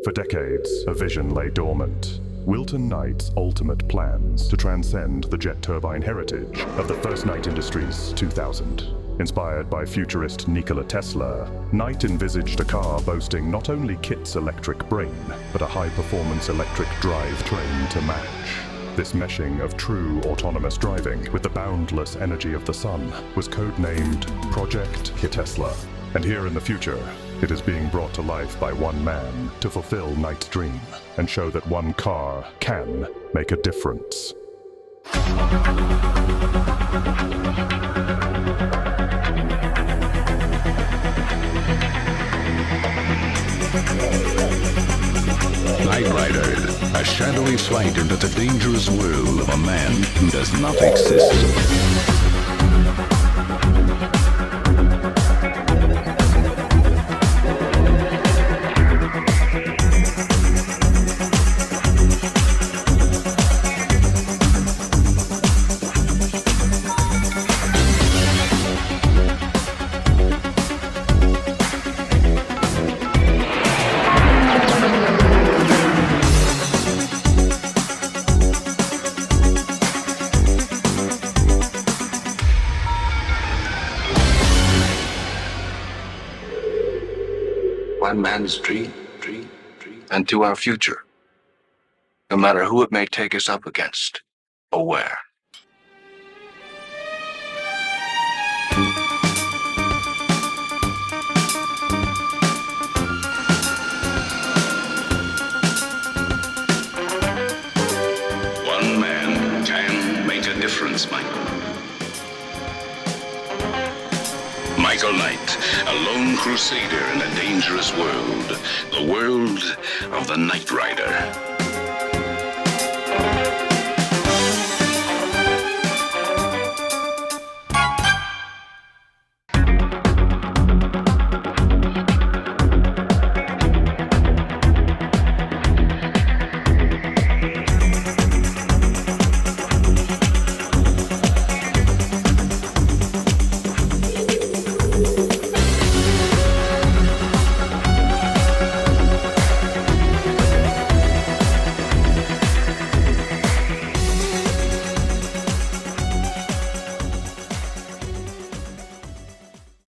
For decades, a vision lay dormant. Wilton Knight's ultimate plans to transcend the jet turbine heritage of the first Knight Industries 2000. Inspired by futurist Nikola Tesla, Knight envisaged a car boasting not only KITT's electric brain, but a high-performance electric drivetrain to match. This meshing of true autonomous driving with the boundless energy of the sun was codenamed Project KITTesla. And here in the future, it is being brought to life by one man to fulfill Knight's dream and show that one car can make a difference. Knight Rider, a shadowy flight into the dangerous world of a man who does not exist. One man's dream, and to our future, no matter who it may take us up against, or where. One man can make a difference, Michael. Michael Knight, a lone crusader in a dangerous world, the world of the Knight Rider.